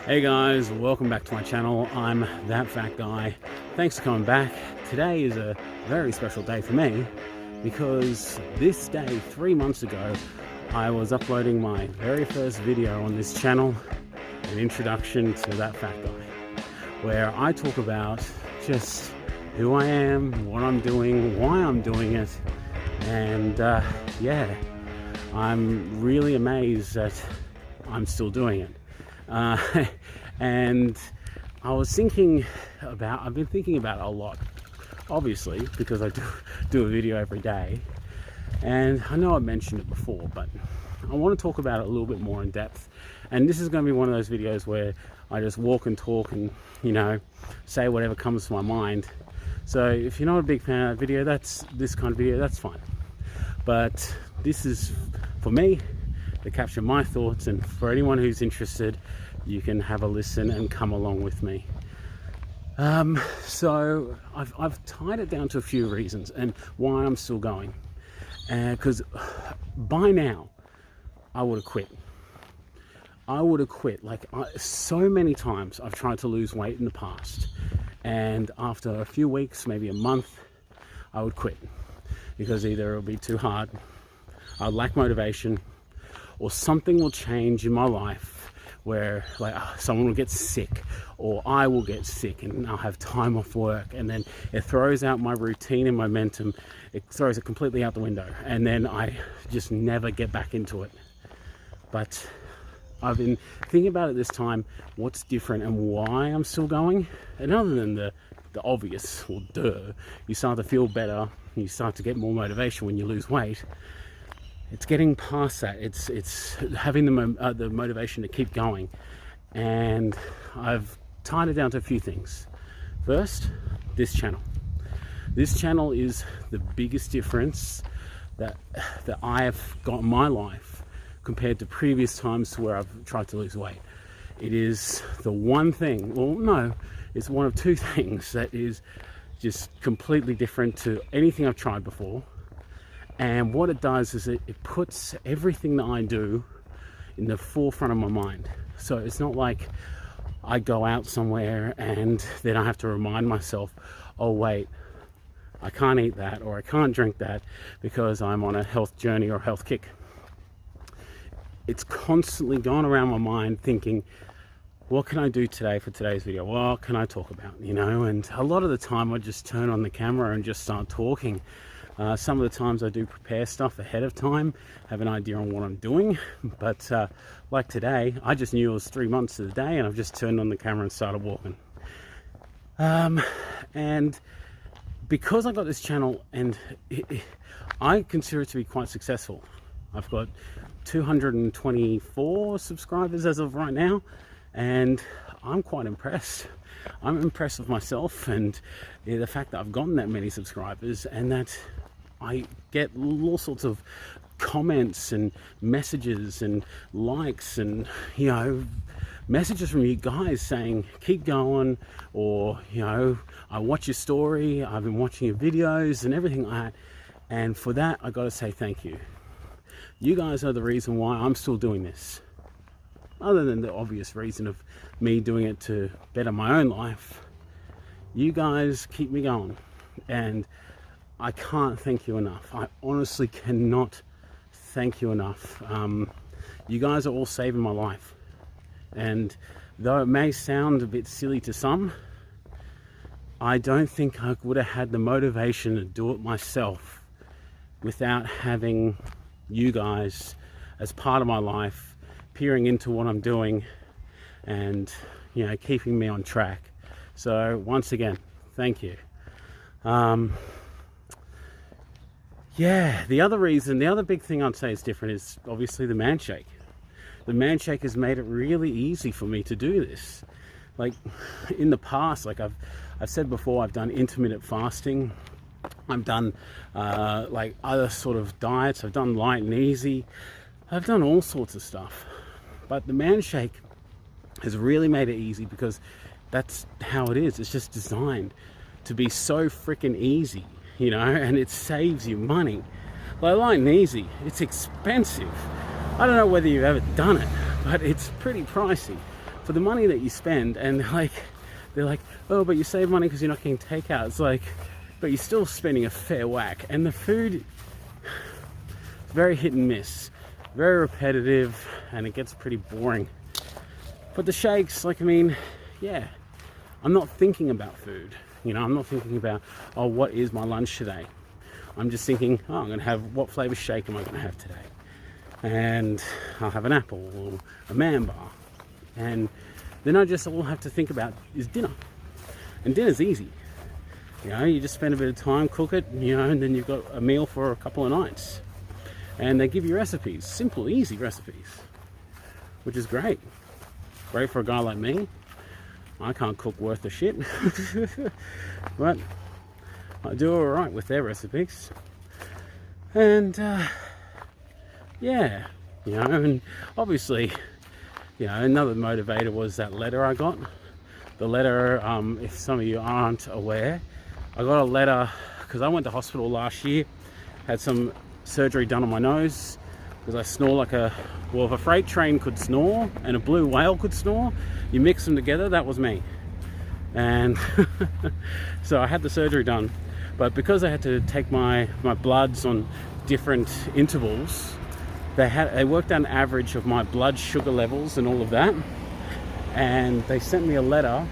Hey guys, welcome back to my channel. I'm That Fat Guy. Thanks for coming back. Today is a very special day for me because this day, 3 months ago, I was uploading my very first video on this channel, an introduction to That Fat Guy, where I talk about just who I am, what I'm doing, why I'm doing it, and yeah, I'm really amazed that I'm still doing it. And I was thinking about, I've been thinking about it a lot, obviously, because I do a video every day. And I know I mentioned it before, but I want to talk about it a little bit more in depth. And this is going to be one of those videos where I just walk and talk and, you know, say whatever comes to my mind. So if you're not a big fan of that video, this kind of video, that's fine. But this is for me to capture my thoughts, and for anyone who's interested, you can have a listen and come along with me. So I've tied it down to a few reasons and why I'm still going. Because by now, I would have quit. Like so many times I've tried to lose weight in the past, and after a few weeks, maybe a month, I would quit because either it'll be too hard, I'll lack motivation, or something will change in my life where like someone will get sick, or I will get sick and I'll have time off work, and then it throws out my routine and momentum. It throws it completely out the window, and then I just never get back into it. But I've been thinking about it this time, what's different and why I'm still going. And other than the obvious, well, duh, you start to feel better, you start to get more motivation when you lose weight. It's getting past that. It's having the motivation to keep going, and I've tied it down to a few things. First, this channel. This channel is the biggest difference that I have got in my life compared to previous times where I've tried to lose weight. It is the one thing, well, no, it's one of two things that is just completely different to anything I've tried before. And what it does is it puts everything that I do in the forefront of my mind. So it's not like I go out somewhere and then I have to remind myself, oh wait, I can't eat that or I can't drink that because I'm on a health journey or health kick. It's constantly going around my mind thinking, what can I do today for today's video? What can I talk about, you know? And a lot of the time I just turn on the camera and just start talking. Some of the times I do prepare stuff ahead of time, have an idea on what I'm doing, but like today, I just knew it was 3 months to the day, and I've just turned on the camera and started walking. And because I got this channel, and I consider it to be quite successful. I've got 224 subscribers as of right now, and I'm quite impressed. I'm impressed with myself and the fact that I've gotten that many subscribers, and that I get all sorts of comments and messages and likes and, you know, messages from you guys saying keep going, or, you know, I watch your story, I've been watching your videos and everything like that. And for that, I got to say thank you. You guys are the reason why I'm still doing this. Other than the obvious reason of me doing it to better my own life, you guys keep me going, and I can't thank you enough. I honestly cannot thank you enough. You guys are all saving my life, and though it may sound a bit silly to some, I don't think I would have had the motivation to do it myself without having you guys as part of my life, peering into what I'm doing and, you know, keeping me on track. So once again, thank you. Yeah, the other big thing I'd say is different is obviously the man shake. The man shake has made it really easy for me to do this. Like in the past, like I've said before, I've done intermittent fasting. I've done like other sort of diets. I've done light and easy. I've done all sorts of stuff. But the man shake has really made it easy because that's how it is. It's just designed to be so freaking easy, you know, and it saves you money. Like light and easy, it's expensive. I don't know whether you've ever done it, but it's pretty pricey. for the money that you spend. And they're like, oh, but you save money because you're not getting takeout. It's like, but you're still spending a fair whack. And the food is very hit and miss, very repetitive, and it gets pretty boring. But the shakes, like, I mean, yeah, I'm not thinking about food. You know, I'm not thinking about, oh, what is my lunch today? I'm just thinking, oh, I'm going to have, what flavor shake am I going to have today? And I'll have an apple or a man bar. And then I just all have to think about is dinner. And dinner's easy. You know, you just spend a bit of time, cook it, you know, and then you've got a meal for a couple of nights. And they give you recipes, simple, easy recipes, which is great. Great for a guy like me. I can't cook worth a shit, but I do all right with their recipes. And yeah, you know, and obviously, you know, another motivator was that letter I got. The letter, if some of you aren't aware, I got a letter because I went to hospital last year, had some surgery done on my nose because I snore like a, well, if a freight train could snore and a blue whale could snore, you mix them together, that was me. And so I had the surgery done, but because I had to take my bloods on different intervals, they worked out an average of my blood sugar levels and all of that. And they sent me a letter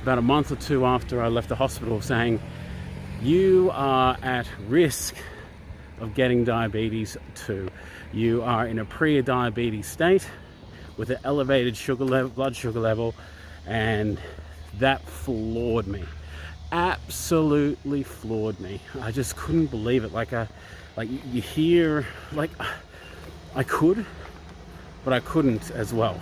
about a month or two after I left the hospital saying, you are at risk of getting diabetes too. You are in a pre-diabetes state with an elevated sugar level, blood sugar level, and that floored me. Absolutely floored me. I just couldn't believe it. Like you hear, like I could, but I couldn't as well.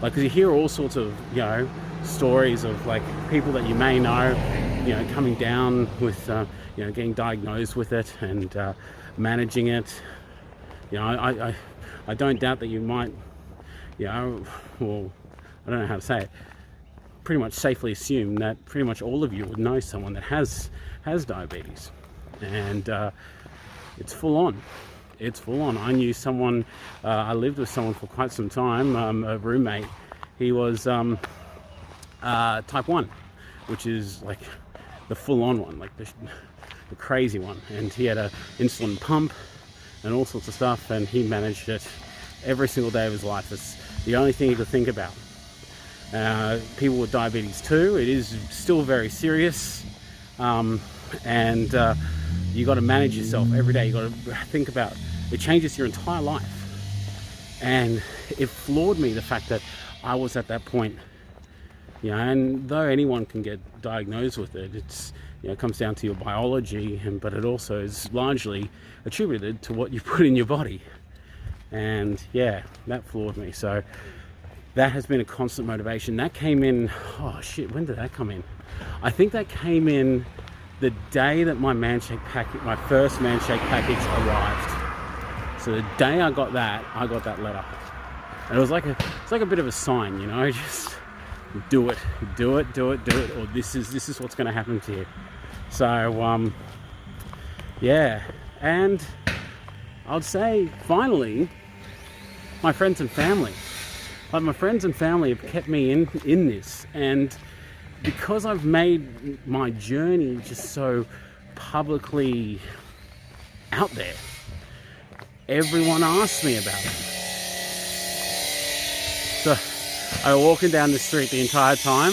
Like, 'cause you hear all sorts of, you know, stories of like people that you may know, you know, coming down with, you know, getting diagnosed with it and managing it. You know, I don't doubt that you might, you know, well, I don't know how to say it, pretty much safely assume that pretty much all of you would know someone that has diabetes. And it's full on. It's full on. I knew someone, I lived with someone for quite some time, a roommate. He was type 1, which is like the full on one, like the crazy one. And he had an insulin pump and all sorts of stuff, and he managed it every single day of his life. It's the only thing he could think about. People with diabetes too, it is still very serious. And you got to manage yourself every day. You got to think about it. Changes your entire life, and it floored me the fact that I was at that point. You know, and though anyone can get diagnosed with it, it's, you know, it comes down to your biology, but it also is largely attributed to what you put in your body. And yeah, that floored me. So that has been a constant motivation. That came in, oh shit, when did that come in? I think that came in the day that my first Manshake package arrived. So the day I got that letter. And it was like a bit of a sign, you know, just do it, or this is what's going to happen to you. So yeah, and I'd say finally, my friends and family. Like, my friends and family have kept me in this, and because I've made my journey just so publicly out there, everyone asks me about it. So I was walking down the street the entire time,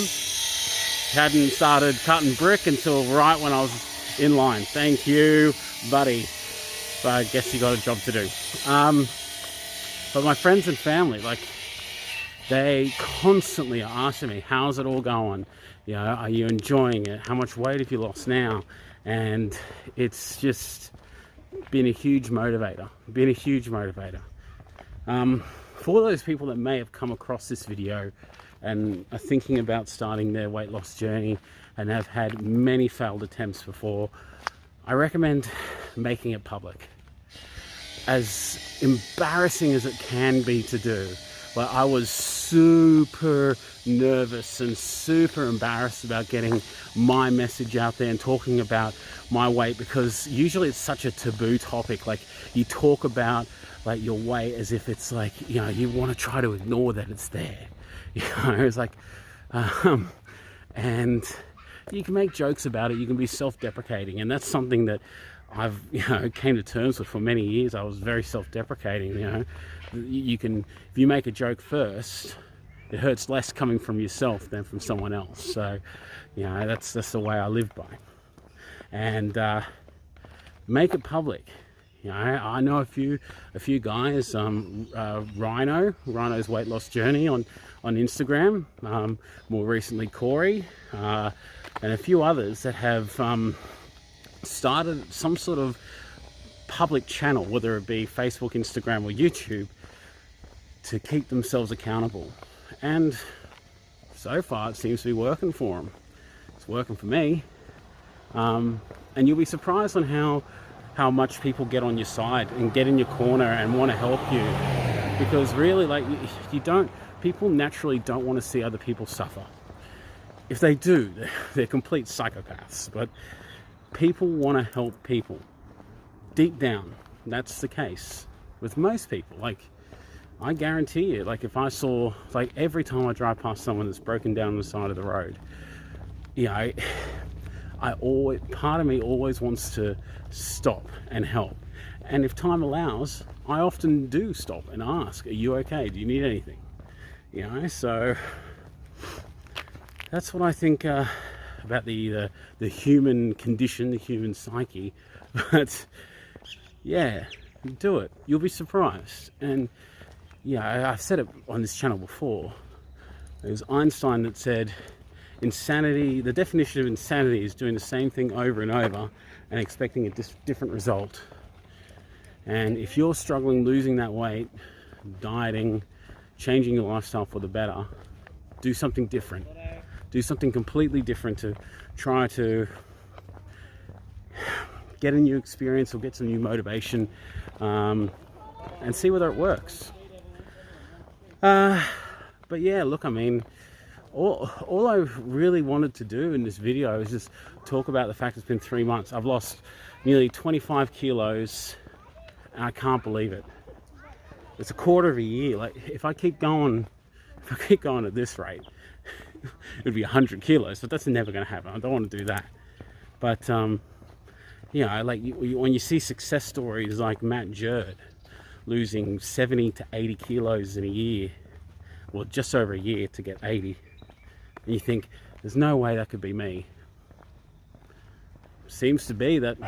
hadn't started cutting brick until right when I was in line. Thank you, buddy. But I guess you got a job to do. But my friends and family, like, they constantly are asking me, how's it all going? You know, are you enjoying it? How much weight have you lost now? And it's just been a huge motivator. For those people that may have come across this video and are thinking about starting their weight loss journey and have had many failed attempts before, I recommend making it public. As embarrassing as it can be to do, but I was super nervous and super embarrassed about getting my message out there and talking about my weight, because usually it's such a taboo topic. Like, you talk about like your weight as if it's like, you know, you want to try to ignore that it's there. You know, it's like, and you can make jokes about it. You can be self-deprecating, and that's something that I've, came to terms with for many years. I was very self-deprecating. You can, if you make a joke first, it hurts less coming from yourself than from someone else. So, that's the way I live by. And make it public. I know a few guys, Rhino's weight loss journey on Instagram, more recently Corey, and a few others that have started some sort of public channel, whether it be Facebook, Instagram, or YouTube, to keep themselves accountable. And so far it seems to be working for them. It's working for me. And you'll be surprised on how much people get on your side and get in your corner and want to help you, because really, like, people naturally don't want to see other people suffer. If they do, they're complete psychopaths. But people want to help people deep down. That's the case with most people. Like, I guarantee you, like, if I saw, like, every time I drive past someone that's broken down on the side of the road, part of me always wants to stop and help. And if time allows, I often do stop and ask, are you okay? Do you need anything? So that's what I think about the human condition, the human psyche. But yeah, do it. You'll be surprised. And I've said it on this channel before. It was Einstein that said, insanity, the definition of insanity is doing the same thing over and over and expecting a different result. And if you're struggling losing that weight, dieting, changing your lifestyle for the better, do something different. Do something completely different to try to get a new experience or get some new motivation, and see whether it works. But yeah, look, I mean, all I really wanted to do in this video is just talk about the fact it's been 3 months. I've lost nearly 25 kilos, and I can't believe it. It's a quarter of a year. Like, if I keep going at this rate, it'd be 100 kilos, but that's never going to happen. I don't want to do that. But like, when you see success stories like Matt Jerd losing 70 to 80 kilos in a year, well, just over a year to get 80, and you think, there's no way that could be me. Seems to be that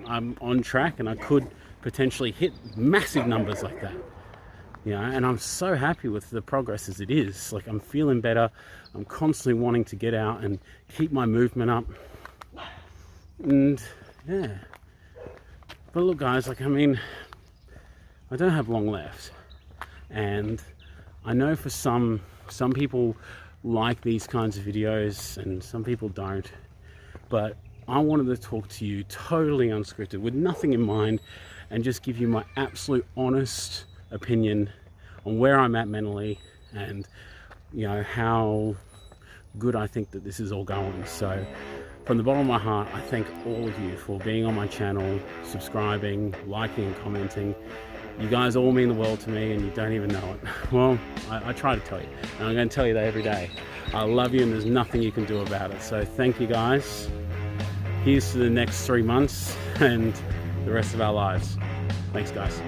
I'm on track and I could potentially hit massive numbers like that. And I'm so happy with the progress as it is. Like, I'm feeling better. I'm constantly wanting to get out and keep my movement up. And yeah. But look, guys, like, I mean, I don't have long left. And I know for some people like these kinds of videos and some people don't, but I wanted to talk to you totally unscripted, with nothing in mind, and just give you my absolute honest opinion on where I'm at mentally, and how good I think that this is all going. So from the bottom of my heart, I thank all of you for being on my channel, subscribing, liking and commenting. You guys all mean the world to me, and you don't even know it. Well, I try to tell you, and I'm going to tell you that every day. I love you, and there's nothing you can do about it. So thank you, guys. Here's to the next 3 months and the rest of our lives. Thanks, guys.